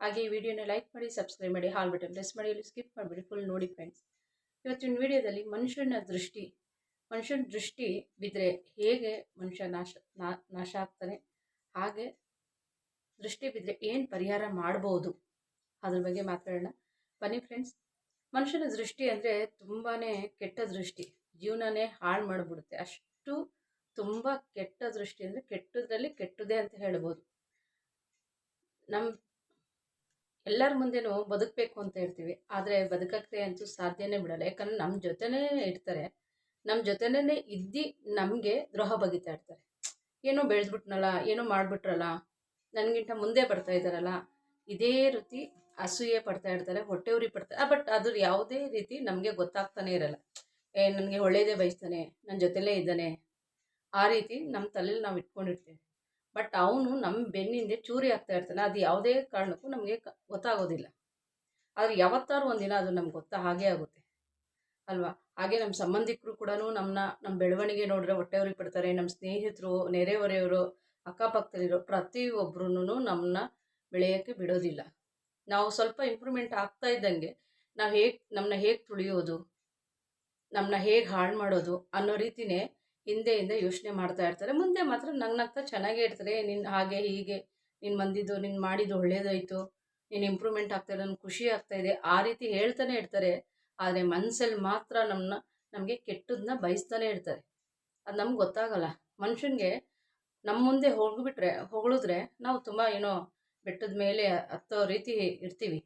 ಹಾಗೆ ಈ ವಿಡಿಯೋನ ಲೈಕ್ ಮಾಡಿ, ಸಬ್ಸ್ಕ್ರೈಬ್ ಮಾಡಿ, ಹಾಲ್ ಬಟನ್ ಪ್ರೆಸ್ ಮಾಡಿ, ಅಲ್ಲಿ ಸ್ಕಿಪ್ ಮಾಡಿಬಿಡಿ, ಫುಲ್ ನೋಡಿ ಫ್ರೆಂಡ್ಸ್. ಇವತ್ತಿನ ವಿಡಿಯೋದಲ್ಲಿ ಮನುಷ್ಯನ ದೃಷ್ಟಿ ಬಿದ್ದರೆ ಹೇಗೆ ಮನುಷ್ಯ ನಾಶ ಆಗ್ತಾನೆ, ಹಾಗೆ ದೃಷ್ಟಿ ಬಿದ್ದರೆ ಏನು ಪರಿಹಾರ ಮಾಡ್ಬೋದು ಅದ್ರ ಬಗ್ಗೆ ಮಾತಾಡೋಣ ಬನ್ನಿ ಫ್ರೆಂಡ್ಸ್. ಮನುಷ್ಯನ ದೃಷ್ಟಿ ಅಂದರೆ ತುಂಬಾ ಕೆಟ್ಟ ದೃಷ್ಟಿ, ಜೀವನನೇ ಹಾಳು ಮಾಡಿಬಿಡುತ್ತೆ. ಅಷ್ಟು ತುಂಬ ಕೆಟ್ಟ ದೃಷ್ಟಿ ಅಂದರೆ ಕೆಟ್ಟದ್ರಲ್ಲಿ ಕೆಟ್ಟದೇ ಅಂತ ಹೇಳ್ಬೋದು. ನಮ್ಮ ಎಲ್ಲರ ಮುಂದೆನೂ ಬದುಕಬೇಕು ಅಂತ ಇರ್ತೀವಿ, ಆದರೆ ಬದುಕಕ್ಕೆ ಅಂತೂ ಸಾಧ್ಯನೇ ಬಿಡಲ್ಲ. ಯಾಕಂದರೆ ನಮ್ಮ ಜೊತೆನೇ ಇರ್ತಾರೆ, ನಮ್ಮ ಜೊತೆನೇ ಇದ್ದು ನಮಗೆ ದ್ರೋಹ ಬಗಿತಾ ಇರ್ತಾರೆ. ಏನೋ ಬೆಳೆದ್ಬಿಟ್ನಲ್ಲ, ಏನೋ ಮಾಡಿಬಿಟ್ರಲ್ಲ, ನನಗಿಂತ ಮುಂದೆ ಬರ್ತಾ ಇದ್ದಾರಲ್ಲ, ಇದೇ ರೀತಿ ಅಸೂಯೆ ಪಡ್ತಾ ಇರ್ತಾರೆ, ಹೊಟ್ಟೆ ಉರಿ ಪಡ್ತಾರೆ. ಬಟ್ ಅದ್ರ ಯಾವುದೇ ರೀತಿ ನಮಗೆ ಗೊತ್ತಾಗ್ತಾನೆ ಇರಲ್ಲ. ನನಗೆ ಒಳ್ಳೇದೇ ಬಯಸ್ತಾನೆ, ನನ್ನ ಜೊತೆಲೇ ಇದ್ದಾನೆ, ಆ ರೀತಿ ನಮ್ಮ ತಲೆಯಲ್ಲಿ ನಾವು ಇಟ್ಕೊಂಡಿರ್ತೀವಿ. ಬಟ್ ಅವನು ನಮ್ಮ ಬೆನ್ನಿಂದೆ ಚೂರಿ ಆಗ್ತಾ ಇರ್ತಾನೆ, ಅದು ಯಾವುದೇ ಕಾರಣಕ್ಕೂ ನಮಗೆ ಗೊತ್ತಾಗೋದಿಲ್ಲ. ಆದರೆ ಯಾವತ್ತಾರು ಒಂದಿನ ಅದು ನಮ್ಗೆ ಹಾಗೇ ಆಗುತ್ತೆ ಅಲ್ವಾ. ಹಾಗೆ ನಮ್ಮ ಸಂಬಂಧಿಕರು ಕೂಡ ನಮ್ಮ ಬೆಳವಣಿಗೆ ನೋಡಿದ್ರೆ ಹೊಟ್ಟೆ ಉರಿ ಪಡ್ತಾರೆ. ನಮ್ಮ ಸ್ನೇಹಿತರು, ನೆರೆಹೊರೆಯವರು, ಅಕ್ಕಪಕ್ಕದಲ್ಲಿರೋ ಪ್ರತಿಯೊಬ್ಬರೂ ನಮ್ಮನ್ನ ಬೆಳೆಯೋಕ್ಕೆ ಬಿಡೋದಿಲ್ಲ. ನಾವು ಸ್ವಲ್ಪ ಇಂಪ್ರೂವ್ಮೆಂಟ್ ಆಗ್ತಾ ಇದ್ದಂಗೆ ನಮ್ಮನ್ನ ಹೇಗೆ ತುಳಿಯೋದು, ನಮ್ಮನ್ನ ಹೇಗೆ ಹಾಳು ಮಾಡೋದು ಅನ್ನೋ ರೀತಿಯೇ ಹಿಂದೆ ಯೋಚನೆ ಮಾಡ್ತಾ ಇರ್ತಾರೆ. ಮುಂದೆ ಮಾತ್ರ ನಗ್ನಗ್ತಾ ಚೆನ್ನಾಗೇ ಇರ್ತಾರೆ. ನೀನು ಹಾಗೆ ಹೀಗೆ, ನೀನು ನೀನು ಮಾಡಿದ್ದು ಒಳ್ಳೇದಾಯಿತು, ನೀನು ಇಂಪ್ರೂವ್ಮೆಂಟ್ ಆಗ್ತಾಯಿದೆ, ನನಗೆ ಖುಷಿ ಆಗ್ತಾಯಿದೆ, ಆ ರೀತಿ ಹೇಳ್ತಾನೆ ಇರ್ತಾರೆ. ಆದರೆ ಮನಸ್ಸಲ್ಲಿ ಮಾತ್ರ ನಮಗೆ ಕೆಟ್ಟದನ್ನ ಬಯಸ್ತಾನೆ ಇರ್ತಾರೆ. ಅದು ನಮ್ಗೆ ಗೊತ್ತಾಗಲ್ಲ. ಮನುಷ್ಯನಿಗೆ ನಮ್ಮ ಮುಂದೆ ಹೊಗಳಿದ್ರೆ ನಾವು ತುಂಬ ಏನೋ ಬೆಟ್ಟದ ಮೇಲೆ ಹತ್ತೋ ರೀತಿ ಇರ್ತೀವಿ.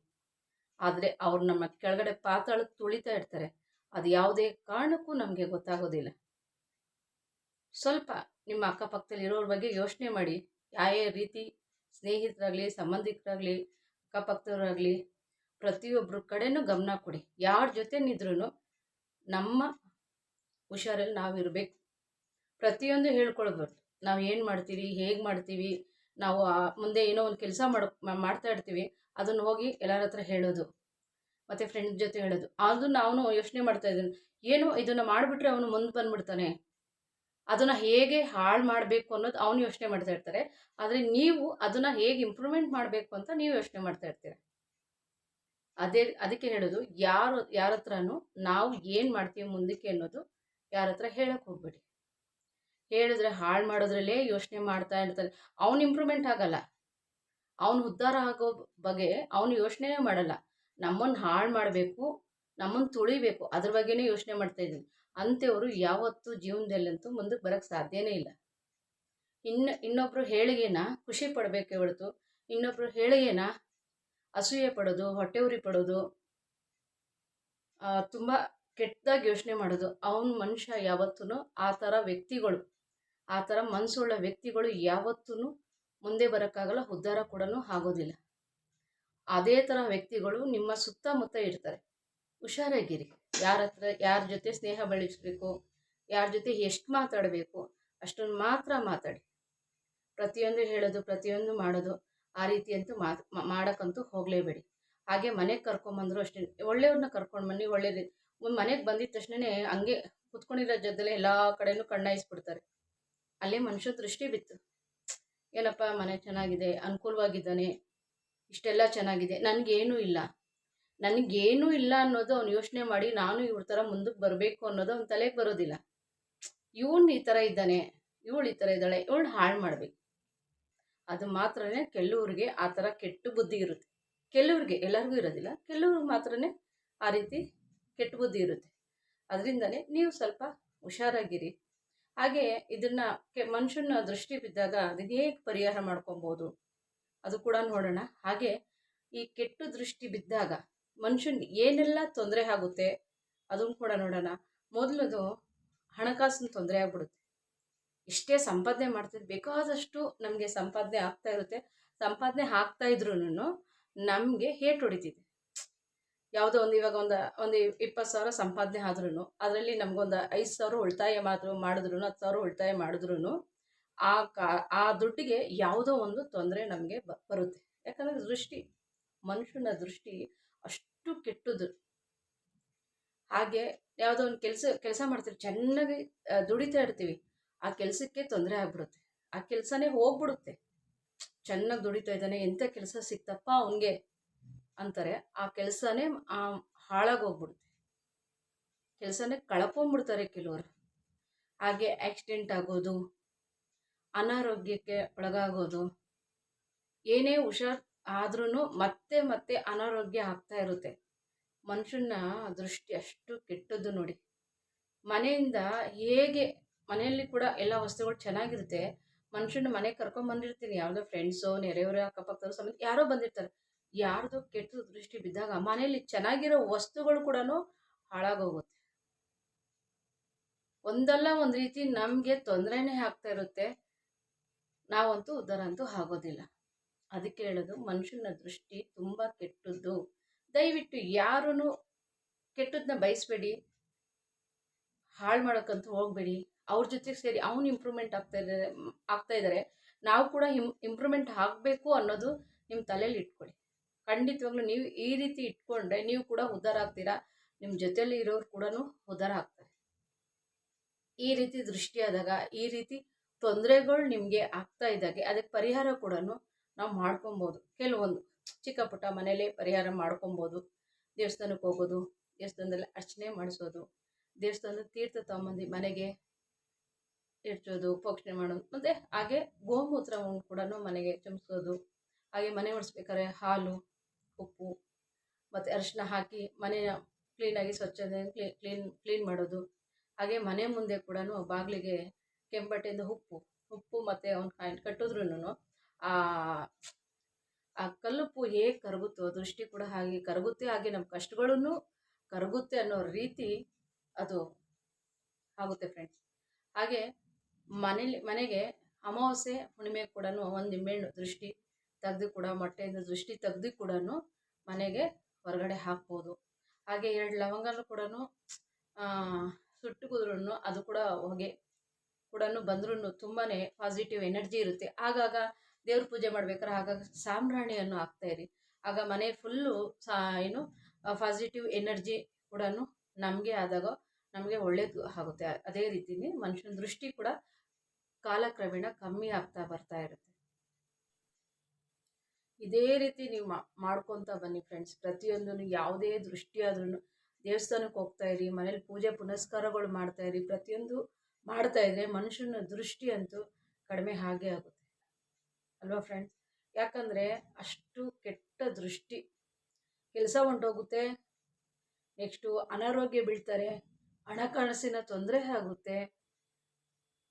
ಆದರೆ ಅವ್ರು ನಮ್ಮ ಕೆಳಗಡೆ ಪಾತಾಳಕ್ಕೆ ತುಳಿತಾ ಇರ್ತಾರೆ. ಅದು ಯಾವುದೇ ಕಾರಣಕ್ಕೂ ನಮಗೆ ಗೊತ್ತಾಗೋದಿಲ್ಲ. ಸ್ವಲ್ಪ ನಿಮ್ಮ ಅಕ್ಕಪಕ್ಕದಲ್ಲಿ ಇರೋರ ಬಗ್ಗೆ ಯೋಚನೆ ಮಾಡಿ. ಯಾವ ರೀತಿ ಸ್ನೇಹಿತರಾಗಲಿ, ಸಂಬಂಧಿಕರಾಗಲಿ, ಅಕ್ಕಪಕ್ಕದವರಾಗಲಿ, ಪ್ರತಿಯೊಬ್ಬರ ಕಡೆನೂ ಗಮನ ಕೊಡಿ. ಯಾರ ಜೊತೆನಿದ್ರೂ ನಮ್ಮ ಹುಷಾರಲ್ಲಿ ನಾವಿರಬೇಕು. ಪ್ರತಿಯೊಂದು ಹೇಳ್ಕೊಳ್ಬಾರ್ದು. ನಾವು ಏನು ಮಾಡ್ತೀವಿ, ಹೇಗೆ ಮಾಡ್ತೀವಿ, ನಾವು ಮುಂದೆ ಏನೋ ಒಂದು ಕೆಲಸ ಮಾಡ್ತಾ ಇರ್ತೀವಿ, ಅದನ್ನು ಹೋಗಿ ಎಲ್ಲರ ಹತ್ರ ಹೇಳೋದು, ಮತ್ತು ಫ್ರೆಂಡ್ ಜೊತೆ ಹೇಳೋದು. ಅದು ನಾವು ಯೋಚನೆ ಮಾಡ್ತಾ ಇದ್ದೀನಿ, ಏನೋ ಇದನ್ನು ಮಾಡಿಬಿಟ್ರೆ ಅವನು ಮುಂದೆ ಬಂದುಬಿಡ್ತಾನೆ, ಅದನ್ನು ಹೇಗೆ ಹಾಳು ಮಾಡಬೇಕು ಅನ್ನೋದು ಅವನು ಯೋಚನೆ ಮಾಡ್ತಾ ಇರ್ತಾರೆ. ಆದರೆ ನೀವು ಅದನ್ನು ಹೇಗೆ ಇಂಪ್ರೂವ್ಮೆಂಟ್ ಮಾಡಬೇಕು ಅಂತ ನೀವು ಯೋಚನೆ ಮಾಡ್ತಾ ಇರ್ತೀರ. ಅದಕ್ಕೆ ಹೇಳೋದು, ಯಾರ ಹತ್ರನೂ ನಾವು ಏನು ಮಾಡ್ತೀವಿ ಮುಂದಕ್ಕೆ ಅನ್ನೋದು ಯಾರ ಹತ್ರ ಹೇಳಕ್ಕೆ ಹೋಗ್ಬೇಡಿ. ಹೇಳಿದ್ರೆ ಹಾಳು ಮಾಡೋದ್ರಲ್ಲೇ ಯೋಚನೆ ಮಾಡ್ತಾ ಇರ್ತಾನೆ. ಅವನು ಇಂಪ್ರೂವ್ಮೆಂಟ್ ಆಗಲ್ಲ, ಅವನು ಉದ್ಧಾರ ಆಗೋ ಬಗ್ಗೆ ಅವನು ಯೋಚನೆನೇ ಮಾಡಲ್ಲ. ನಮ್ಮನ್ನು ಹಾಳು ಮಾಡಬೇಕು, ನಮ್ಮನ್ನು ತುಳಿಬೇಕು, ಅದ್ರ ಬಗ್ಗೆನೇ ಯೋಚನೆ ಮಾಡ್ತಾ ಇದ್ದೀನಿ. ಅಂಥವ್ರು ಯಾವತ್ತೂ ಜೀವನದಲ್ಲಂತೂ ಮುಂದಕ್ಕೆ ಬರೋಕ್ಕೆ ಸಾಧ್ಯನೇ ಇಲ್ಲ. ಇನ್ನೊಬ್ಬರು ಹೇಳಿಗೆನ ಖುಷಿ ಪಡಬೇಕೇ ಹೊರತು ಇನ್ನೊಬ್ಬರು ಹೇಳಿಗೆನ ಅಸೂಯೆ ಪಡೋದು, ಹೊಟ್ಟೆ ಉರಿ ಪಡೋದು, ತುಂಬ ಕೆಟ್ಟದಾಗಿ ಯೋಚನೆ ಮಾಡೋದು, ಅವನ ಮನುಷ್ಯ ಯಾವತ್ತೂ ಆ ಥರ ವ್ಯಕ್ತಿಗಳು, ಆ ಥರ ಮನಸ್ಸುಳ್ಳ ವ್ಯಕ್ತಿಗಳು ಯಾವತ್ತೂ ಮುಂದೆ ಬರೋಕ್ಕಾಗಲ್ಲ, ಉದ್ಧಾರ ಕೂಡ ಆಗೋದಿಲ್ಲ. ಅದೇ ಥರ ವ್ಯಕ್ತಿಗಳು ನಿಮ್ಮ ಸುತ್ತಮುತ್ತ ಇರ್ತಾರೆ. ಹುಷಾರಾಗಿರಿ. ಯಾರ ಜೊತೆ ಸ್ನೇಹ ಬೆಳೆಸಬೇಕು, ಯಾರ ಜೊತೆ ಎಷ್ಟು ಮಾತಾಡಬೇಕು ಅಷ್ಟನ್ನು ಮಾತ್ರ ಮಾತಾಡಿ. ಪ್ರತಿಯೊಂದು ಹೇಳೋದು, ಪ್ರತಿಯೊಂದು ಮಾಡೋದು, ಆ ರೀತಿ ಅಂತೂ ಮಾಡೋಕ್ಕಂತೂ ಹೋಗಲೇಬೇಡಿ. ಹಾಗೆ ಮನೆಗೆ ಕರ್ಕೊಂಬಂದರು ಅಷ್ಟೇ, ಒಳ್ಳೆಯವ್ರನ್ನ ಕರ್ಕೊಂಡು ಬನ್ನಿ. ಒಳ್ಳೆಯದು ಮನೆಗೆ ಬಂದಿದ್ದ ತಕ್ಷಣವೇ ಹಂಗೆ ಕುತ್ಕೊಂಡಿರೋ ಜಾಗದಲ್ಲೇ ಎಲ್ಲ ಕಡೆಯೂ ಕಣ್ಣಾಯಿಸ್ಬಿಡ್ತಾರೆ. ಅಲ್ಲೇ ಮನುಷ್ಯ ದೃಷ್ಟಿ ಬಿತ್ತು. ಏನಪ್ಪ ಮನೆ ಚೆನ್ನಾಗಿದೆ, ಅನುಕೂಲವಾಗಿದ್ದಾನೆ, ಇಷ್ಟೆಲ್ಲ ಚೆನ್ನಾಗಿದೆ, ನನಗೇನೂ ಇಲ್ಲ ಅನ್ನೋದು ಅವ್ನು ಯೋಚನೆ ಮಾಡಿ ನಾನು ಇವ್ರ ಥರ ಮುಂದಕ್ಕೆ ಬರಬೇಕು ಅನ್ನೋದು ಅವ್ನ ತಲೆಗೆ ಬರೋದಿಲ್ಲ. ಇವನು ಈ ಥರ ಇದ್ದಾನೆ, ಇವಳು ಈ ಥರ ಇದ್ದಾಳೆ, ಇವಳು ಹಾಳು ಮಾಡಬೇಕು. ಅದು ಮಾತ್ರನೇ ಕೆಲವ್ರಿಗೆ ಆ ಥರ ಕೆಟ್ಟ ಬುದ್ಧಿ ಇರುತ್ತೆ. ಕೆಲವ್ರಿಗೆ, ಎಲ್ಲರಿಗೂ ಇರೋದಿಲ್ಲ, ಕೆಲವ್ರಿಗೆ ಮಾತ್ರನೇ ಆ ರೀತಿ ಕೆಟ್ಟ ಬುದ್ಧಿ ಇರುತ್ತೆ. ಅದರಿಂದನೇ ನೀವು ಸ್ವಲ್ಪ ಹುಷಾರಾಗಿರಿ. ಹಾಗೆ ಇದನ್ನು ಮನುಷ್ಯನ ದೃಷ್ಟಿ ಬಿದ್ದಾಗ ಅದನ್ನ ಹೇಗೆ ಪರಿಹಾರ ಮಾಡ್ಕೊಬೋದು ಅದು ಕೂಡ ನೋಡೋಣ. ಹಾಗೆ ಈ ಕೆಟ್ಟ ದೃಷ್ಟಿ ಬಿದ್ದಾಗ ಮನುಷ್ಯನಿಗೆ ಏನೆಲ್ಲ ತೊಂದರೆ ಆಗುತ್ತೆ ಅದನ್ನು ಕೂಡ ನೋಡೋಣ. ಮೊದಲದು ಹಣಕಾಸಿನ ತೊಂದರೆ ಆಗ್ಬಿಡುತ್ತೆ. ಎಷ್ಟೇ ಸಂಪಾದನೆ ಮಾಡ್ತಿದ್ದು ಬೇಕಾದಷ್ಟು ನಮಗೆ ಸಂಪಾದನೆ ಆಗ್ತಾ ಇರುತ್ತೆ. ಸಂಪಾದನೆ ಆಗ್ತಾ ಇದ್ರೂ ನಮಗೆ ಹೇಟ್ ಹೊಡಿತಿದೆ. ಯಾವುದೋ ಇವಾಗ ಒಂದು 20,000 ಸಂಪಾದನೆ ಆದ್ರೂ ಅದರಲ್ಲಿ ನಮಗೊಂದು 5,000 ಉಳಿತಾಯ ಮಾಡಿದ್ರು 10,000 ಉಳಿತಾಯ ಮಾಡಿದ್ರು ಆ ದುಡ್ಡಿಗೆ ಯಾವುದೋ ಒಂದು ತೊಂದರೆ ನಮಗೆ ಬರುತ್ತೆ. ಯಾಕಂದರೆ ಮನುಷ್ಯನ ದೃಷ್ಟಿ ಅಷ್ಟು ಕೆಟ್ಟದ್ದು. ಹಾಗೆ ಯಾವುದೋ ಒಂದು ಕೆಲಸ ಮಾಡ್ತೀವಿ, ಚೆನ್ನಾಗಿ ದುಡಿತಾ ಇರ್ತೀವಿ, ಆ ಕೆಲಸಕ್ಕೆ ತೊಂದರೆ ಆಗ್ಬಿಡುತ್ತೆ, ಆ ಕೆಲಸನೇ ಹೋಗ್ಬಿಡುತ್ತೆ. ಚೆನ್ನಾಗಿ ದುಡಿತಾ ಇದ್ದಾನೆ, ಎಂಥ ಕೆಲಸ ಸಿಕ್ತಪ್ಪ ಅವನಿಗೆ ಅಂತಾರೆ. ಆ ಕೆಲಸನೇ ಹಾಳಾಗೋಗ್ಬಿಡುತ್ತೆ, ಕೆಲಸನೇ ಕಳ್ಕೊಂಡ್ಬಿಡ್ತಾರೆ ಕೆಲವರು. ಹಾಗೆ ಆಕ್ಸಿಡೆಂಟ್ ಆಗೋದು, ಅನಾರೋಗ್ಯಕ್ಕೆ ಒಳಗಾಗೋದು, ಏನೇ ಹುಷಾರ್ ಆದ್ರೂ ಮತ್ತೆ ಮತ್ತೆ ಅನಾರೋಗ್ಯ ಆಗ್ತಾ ಇರುತ್ತೆ. ಮನುಷ್ಯನ ದೃಷ್ಟಿ ಅಷ್ಟು ಕೆಟ್ಟದ್ದು ನೋಡಿ. ಮನೆಯಿಂದ ಹೇಗೆ, ಮನೆಯಲ್ಲಿ ಕೂಡ ಎಲ್ಲ ವಸ್ತುಗಳು ಚೆನ್ನಾಗಿರುತ್ತೆ, ಮನುಷ್ಯನ ಮನೆಗೆ ಕರ್ಕೊಂಡ್ಬಂದಿರ್ತೀನಿ, ಯಾವುದೋ ಫ್ರೆಂಡ್ಸೋ ನೆರೆಯವರ ಅಕ್ಕಪಕ್ಕದವ್ರು ಸಮೇತ ಯಾರೋ ಬಂದಿರ್ತಾರೆ, ಯಾರ್ದೋ ಕೆಟ್ಟ ದೃಷ್ಟಿ ಬಿದ್ದಾಗ ಮನೆಯಲ್ಲಿ ಚೆನ್ನಾಗಿರೋ ವಸ್ತುಗಳು ಕೂಡ ಹಾಳಾಗೋಗುತ್ತೆ. ಒಂದಲ್ಲ ಒಂದು ರೀತಿ ನಮಗೆ ತೊಂದರೆನೇ ಆಗ್ತಾ ಇರುತ್ತೆ, ನಾವಂತೂ ಉದ್ಧಾರ ಅಂತೂ ಆಗೋದಿಲ್ಲ. ಅದಕ್ಕೆ ಹೇಳೋದು, ಮನುಷ್ಯನ ದೃಷ್ಟಿ ತುಂಬ ಕೆಟ್ಟದ್ದು. ದಯವಿಟ್ಟು ಯಾರೂ ಕೆಟ್ಟದನ್ನ ಬಯಸಬೇಡಿ, ಹಾಳು ಮಾಡೋಕ್ಕಂತೂ ಹೋಗಬೇಡಿ. ಅವ್ರ ಜೊತೆಗೆ ಸೇರಿ ಅವ್ನು ಇಂಪ್ರೂವ್ಮೆಂಟ್ ಆಗ್ತಾ ಇದ್ದಾರೆ, ನಾವು ಕೂಡ ಇಂಪ್ರೂವ್ಮೆಂಟ್ ಆಗಬೇಕು ಅನ್ನೋದು ನಿಮ್ಮ ತಲೆಯಲ್ಲಿ ಇಟ್ಕೊಳ್ಳಿ. ಖಂಡಿತವಾಗ್ಲೂ ನೀವು ಈ ರೀತಿ ಇಟ್ಕೊಂಡ್ರೆ ನೀವು ಕೂಡ ಉದ್ಧಾರ ಆಗ್ತೀರಾ, ನಿಮ್ಮ ಜೊತೆಯಲ್ಲಿ ಇರೋರು ಕೂಡ ಉದ್ಧಾರ ಆಗ್ತಾರೆ. ಈ ರೀತಿ ದೃಷ್ಟಿ ಆದಾಗ, ಈ ರೀತಿ ತೊಂದರೆಗಳು ನಿಮಗೆ ಆಗ್ತಾ ಇದ್ದಾಗೆ ಅದಕ್ಕೆ ಪರಿಹಾರ ಕೂಡ ನಾವು ಮಾಡ್ಕೊಬೋದು. ಕೆಲವೊಂದು ಚಿಕ್ಕ ಪುಟ್ಟ ಮನೇಲಿ ಪರಿಹಾರ ಮಾಡ್ಕೊಬೋದು. ದೇವಸ್ಥಾನಕ್ಕೆ ಹೋಗೋದು, ದೇವಸ್ಥಾನದಲ್ಲಿ ಅರ್ಚನೆ ಮಾಡಿಸೋದು, ದೇವಸ್ಥಾನದ ತೀರ್ಥ ತಗೊಂಬಂದು ಮನೆಗೆ ಇಡ್ಸೋದು, ಪ್ರೋಕ್ಷಣೆ ಮಾಡೋದು, ಮತ್ತು ಹಾಗೆ ಗೋಮೂತ್ರವನ್ನು ಕೂಡ ಮನೆಗೆ ಚಿಮ್ಮಿಸೋದು. ಹಾಗೆ ಮನೆ ಒರೆಸ್ಬೇಕಾದ್ರೆ ಹಾಲು, ಉಪ್ಪು ಮತ್ತು ಅರಿಶಿನ ಹಾಕಿ ಮನೆಯ ಕ್ಲೀನಾಗಿ ಸ್ವಚ್ಛತೆ ಕ್ಲೀನ್ ಮಾಡೋದು. ಹಾಗೆ ಮನೆ ಮುಂದೆ ಕೂಡ ಬಾಗಿಲಿಗೆ ಕೆಂಬಟ್ಟೆಯಿಂದ ಉಪ್ಪು ಮತ್ತು ಅವ್ನು ಕಟ್ಟಿದ್ರೂ ಆ ಕಲ್ಲುಪ್ಪು ಹೇಗೆ ಕರಗುತ್ತೋ ದೃಷ್ಟಿ ಕೂಡ ಹಾಗೆ ಕರಗುತ್ತೆ, ಹಾಗೆ ನಮ್ಮ ಕಷ್ಟಗಳನ್ನು ಕರಗುತ್ತೆ ಅನ್ನೋ ರೀತಿ ಅದು ಆಗುತ್ತೆ ಫ್ರೆಂಡ್ಸ್. ಹಾಗೆ ಮನೆಗೆ ಅಮಾವಾಸ್ಯೆ ಹುಣ್ಣಿಮೆ ಕೂಡ ಒಂದು ನಿಂಬೆಹಣ್ಣು ದೃಷ್ಟಿ ತೆಗೆದು ಕೂಡ, ಮೊಟ್ಟೆಯಿಂದ ದೃಷ್ಟಿ ತೆಗೆದು ಕೂಡ ಮನೆಗೆ ಹೊರಗಡೆ ಹಾಕ್ಬೋದು. ಹಾಗೆ 2 ಲವಂಗನೂ ಕೂಡ ಸುಟ್ಟುಕಿದ್ರೂ ಅದು ಕೂಡ ಹೊಗೆ ಕೂಡ ಬಂದ್ರೂ ತುಂಬಾ ಪಾಸಿಟಿವ್ ಎನರ್ಜಿ ಇರುತ್ತೆ. ಆಗಾಗ ದೇವ್ರ ಪೂಜೆ ಮಾಡ್ಬೇಕಾದ್ರೆ ಆಗಾಗ ಸಾಂಬ್ರಾಣಿಯನ್ನು ಹಾಕ್ತಾಯಿರಿ, ಆಗ ಮನೆ ಫುಲ್ಲು ಪಾಸಿಟಿವ್ ಎನರ್ಜಿ ಕೂಡ ನಮಗೆ ಆದಾಗ ನಮಗೆ ಒಳ್ಳೇದು ಆಗುತ್ತೆ. ಅದೇ ರೀತಿಯೇ ಮನುಷ್ಯನ ದೃಷ್ಟಿ ಕೂಡ ಕಾಲಕ್ರಮೇಣ ಕಮ್ಮಿ ಆಗ್ತಾ ಬರ್ತಾ ಇರುತ್ತೆ. ಇದೇ ರೀತಿ ನೀವು ಮಾಡ್ಕೊತ ಬನ್ನಿ ಫ್ರೆಂಡ್ಸ್. ಪ್ರತಿಯೊಂದನ್ನು ಯಾವುದೇ ದೃಷ್ಟಿ ಆದ್ರೂ ದೇವಸ್ಥಾನಕ್ಕೆ ಹೋಗ್ತಾ ಇರಿ, ಮನೇಲಿ ಪೂಜೆ ಪುನಸ್ಕಾರಗಳು ಮಾಡ್ತಾ ಇರಿ, ಪ್ರತಿಯೊಂದು ಮಾಡ್ತಾ ಇದ್ರೆ ಮನುಷ್ಯನ ದೃಷ್ಟಿ ಅಂತೂ ಕಡಿಮೆ ಹಾಗೆ ಆಗುತ್ತೆ ಅಲ್ವಾ ಫ್ರೆಂಡ್ಸ್. ಯಾಕಂದರೆ ಅಷ್ಟು ಕೆಟ್ಟ ದೃಷ್ಟಿ, ಕೆಲಸ ಹೊಂಟೋಗುತ್ತೆ, ನೆಕ್ಸ್ಟು ಅನಾರೋಗ್ಯ ಬೀಳ್ತಾರೆ, ಹಣಕಾಸಿನ ತೊಂದರೆ ಆಗುತ್ತೆ,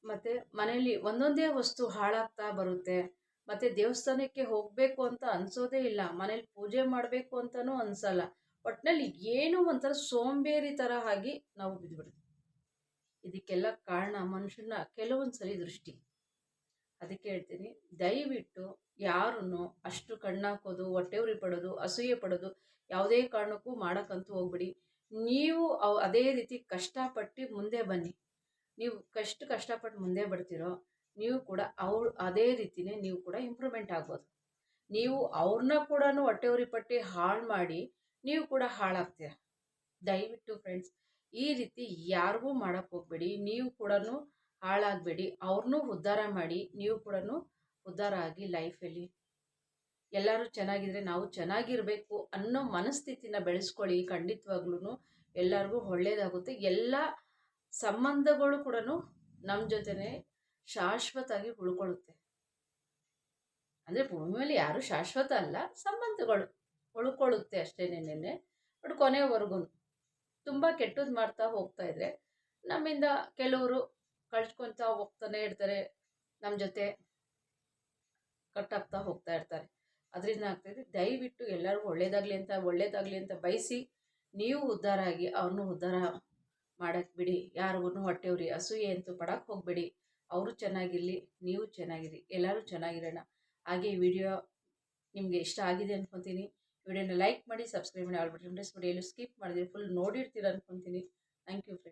ಮತ್ತು ಮನೆಯಲ್ಲಿ ಒಂದೊಂದೇ ವಸ್ತು ಹಾಳಾಗ್ತಾ ಬರುತ್ತೆ, ಮತ್ತು ದೇವಸ್ಥಾನಕ್ಕೆ ಹೋಗಬೇಕು ಅಂತ ಅನಿಸೋದೇ ಇಲ್ಲ, ಮನೇಲಿ ಪೂಜೆ ಮಾಡಬೇಕು ಅಂತಲೂ ಅನಿಸಲ್ಲ. ಒಟ್ಟಿನಲ್ಲಿ ಏನೋ ಒಂಥರ ಸೋಂಬೇರಿ ಥರ ಆಗಿ ನಾವು ಬಿದ್ದುಬಿಡ್ತೀವಿ. ಇದಕ್ಕೆಲ್ಲ ಕಾರಣ ಮನುಷ್ಯನ ಕೆಲವೊಂದು ಸರಿ ದೃಷ್ಟಿ. ಅದಕ್ಕೆ ಹೇಳ್ತೀನಿ, ದಯವಿಟ್ಟು ಯಾರನ್ನು ಅಷ್ಟು ಕಣ್ಣಾಕೋದು, ಹೊಟ್ಟೆ ಉರಿ ಪಡೋದು, ಅಸೂಯೆ ಪಡೋದು ಯಾವುದೇ ಕಾರಣಕ್ಕೂ ಮಾಡೋಕ್ಕಂತೂ ಹೋಗ್ಬಿಡಿ. ನೀವು ಅದೇ ರೀತಿ ಕಷ್ಟಪಟ್ಟು ಮುಂದೆ ಬನ್ನಿ. ನೀವು ಕಷ್ಟಪಟ್ಟು ಮುಂದೆ ಬರ್ತೀರೋ ನೀವು ಕೂಡ ಅದೇ ರೀತಿಯೇ ನೀವು ಕೂಡ ಇಂಪ್ರೂವ್ಮೆಂಟ್ ಆಗ್ಬೋದು. ನೀವು ಅವ್ರನ್ನ ಕೂಡ ಹೊಟ್ಟೆ ಉರಿ ಪಟ್ಟು ಹಾಳು ಮಾಡಿ ನೀವು ಕೂಡ ಹಾಳಾಗ್ತೀರ. ದಯವಿಟ್ಟು ಫ್ರೆಂಡ್ಸ್ ಈ ರೀತಿ ಯಾರಿಗೂ ಮಾಡೋಕ್ಕೆ ಹೋಗಬೇಡಿ. ನೀವು ಕೂಡ ಹಾಳಾಗಬೇಡಿ, ಅವ್ರನ್ನೂ ಉದ್ಧಾರ ಮಾಡಿ ನೀವು ಕೂಡ ಉದ್ಧಾರ ಆಗಿ ಲೈಫಲ್ಲಿ ಎಲ್ಲರೂ ಚೆನ್ನಾಗಿದ್ರೆ ನಾವು ಚೆನ್ನಾಗಿರಬೇಕು ಅನ್ನೋ ಮನಸ್ಥಿತಿನ ಬೆಳೆಸ್ಕೊಳ್ಳಿ. ಖಂಡಿತವಾಗ್ಲೂ ಎಲ್ಲರಿಗೂ ಒಳ್ಳೆಯದಾಗುತ್ತೆ. ಎಲ್ಲ ಸಂಬಂಧಗಳು ಕೂಡ ನಮ್ಮ ಜೊತೆನೇ ಶಾಶ್ವತವಾಗಿ ಉಳ್ಕೊಳ್ಳುತ್ತೆ. ಅಂದರೆ ಭೂಮಿ ಮೇಲೆ ಯಾರೂ ಶಾಶ್ವತ ಅಲ್ಲ, ಸಂಬಂಧಗಳು ಉಳ್ಕೊಳ್ಳುತ್ತೆ ಅಷ್ಟೇನೇನೆ. ಬಟ್ ಕೊನೆವರೆಗೂ ತುಂಬ ಕೆಟ್ಟದ್ದು ಮಾಡ್ತಾ ಹೋಗ್ತಾ ಇದ್ರೆ ನಮ್ಮಿಂದ ಕೆಲವರು ಕಳ್ಸ್ಕೊತಾ ಹೋಗ್ತಾನೆ ಇರ್ತಾರೆ, ನಮ್ಮ ಜೊತೆ ಕಟ್ಟಾಗ್ತಾ ಹೋಗ್ತಾ ಇರ್ತಾರೆ. ಅದರಿಂದ ಆಗ್ತಾಯಿದೆ, ದಯವಿಟ್ಟು ಎಲ್ಲರಿಗೂ ಒಳ್ಳೇದಾಗಲಿ ಅಂತ ಬಯಸಿ ನೀವು ಉದ್ಧಾರ ಆಗಿ ಅವ್ರನ್ನೂ ಉದ್ಧಾರ ಮಾಡೋಕ್ಕೆ ಬಿಡಿ. ಯಾರಿಗೂ ಹೊಟ್ಟೆ ಉರಿ ಅಸೂಯೆ ಅಂತೂ ಪಡಕ್ಕೆ ಹೋಗಬೇಡಿ. ಅವರು ಚೆನ್ನಾಗಿರಲಿ, ನೀವು ಚೆನ್ನಾಗಿರಿ, ಎಲ್ಲರೂ ಚೆನ್ನಾಗಿರೋಣ. ಹಾಗೆ ಈ ವಿಡಿಯೋ ನಿಮಗೆ ಇಷ್ಟ ಆಗಿದೆ ಅಂದ್ಕೊತೀನಿ. ವಿಡಿಯೋನ ಲೈಕ್ ಮಾಡಿ, ಸಬ್ಸ್ಕ್ರೈಬ್ ಮಾಡಿ, ಆಲ್ ಬಟನ್ ಪ್ರೆಸ್ ಮಾಡಿ, ಎಲ್ಲೂ ಸ್ಕಿಪ್ ಮಾಡಿದ್ರೆ ಫುಲ್ ನೋಡಿರ್ತೀರ ಅಂದ್ಕೊತೀನಿ. Thank you friends.